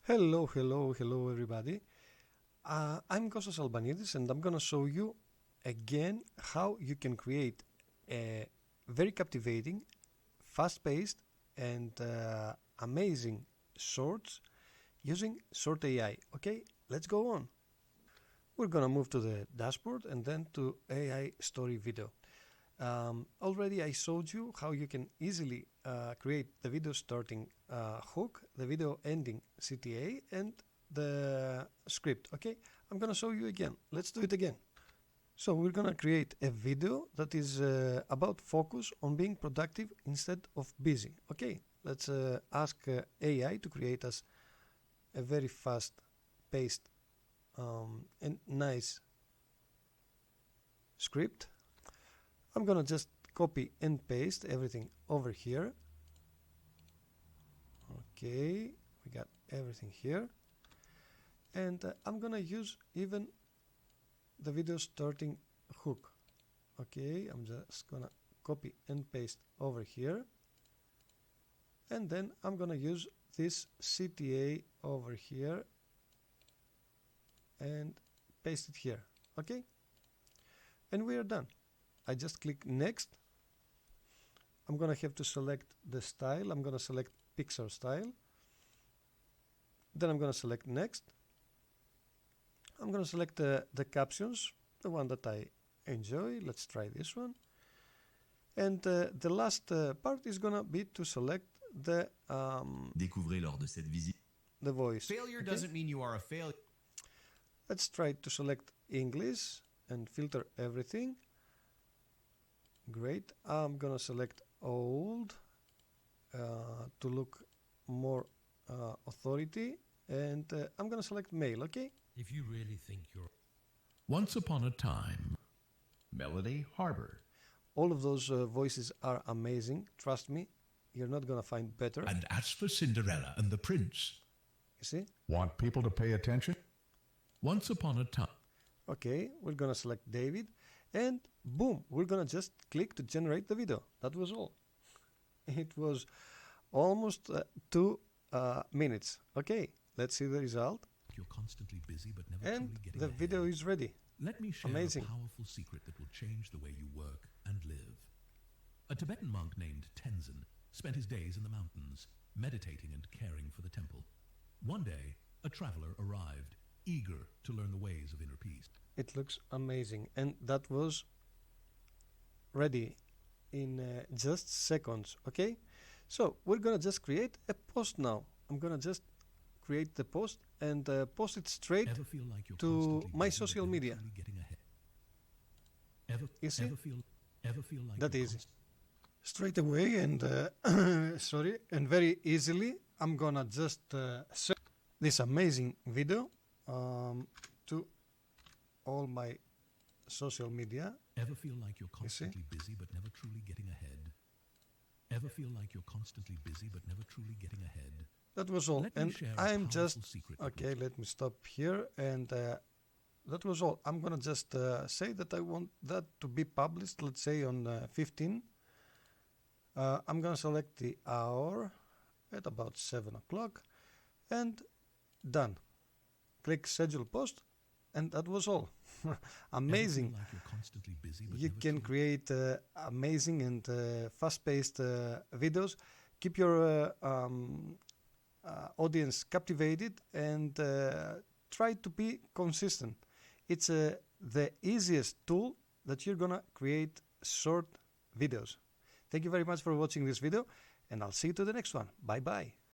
Hello everybody. I'm Kostas Albanidis and I'm gonna show you again how you can create a very captivating, fast-paced and amazing shorts using Short AI. Okay, let's go on. We're gonna move to the dashboard and then to AI story video. Already I showed you how you can easily create the video starting hook, the video ending CTA, and the script. Okay, I'm gonna show you again. Let's do it again. So we're gonna create a video that is about focus on being productive instead of busy. Okay, let's ask AI to create us a very fast-paced and nice script. I'm gonna just copy and paste everything over here. Okay, we got everything here, and I'm gonna use even the video starting hook. Okay, I'm just gonna copy and paste over here, and then I'm gonna use this CTA over here and paste it here. Okay, and we are done. I just click next. I'm gonna have to select the style. I'm gonna select Pixar style. Then I'm gonna select next. I'm gonna select the captions, the one that I enjoy. Let's try this one. And the last part is gonna be to select the Découvrez lors de cette visite. the voice. Failure Okay? doesn't mean you are a failure. Let's try to select English and filter everything. Great. I'm gonna select old to look more authority, and I'm gonna select male. Okay. If you really think you're... Once upon a time, Melody Harbor. All of those voices are amazing. Trust me, you're not gonna find better. And as for Cinderella and the Prince, You see? Want people to pay attention? once upon a time, Okay, we're gonna select David, and boom, we're gonna just click to generate the video. That was all. It was almost 2 minutes. Okay, let's see the result. you're constantly busy but never And truly getting the ahead. video is ready. Let me share Amazing. a powerful secret that will change the way you work and live. A Tibetan monk named Tenzin spent his days in the mountains, meditating and caring for the temple. One day, a traveler arrived, eager to learn the ways of inner peace. It looks amazing, and that was ready in just seconds. Okay, so we're gonna just create a post now. I'm gonna just create the post and post it straight. Ever feel like you're to constantly my busy but social never media. truly getting ahead? You see? Ever feel like That you're easy. Straight away and sorry, and very easily, I'm gonna just set this amazing video to all my social media. Ever feel like you're You see? constantly busy but never truly getting ahead? Ever feel like you're constantly busy but never truly getting ahead? That was all, Let me and share a I'm powerful just secret that okay. Let me stop here, and that was all. I'm gonna just say that I want that to be published. Let's say on 15. I'm gonna select the hour at about 7 o'clock, and done. Click schedule post, and that was all. Amazing. Ever feel like you're constantly busy but You never can truly create amazing and fast-paced videos. Keep your audience captivated and try to be consistent. It's the easiest tool that you're gonna create short videos. Thank you very much for watching this video, and I'll see you to the next one. Bye bye.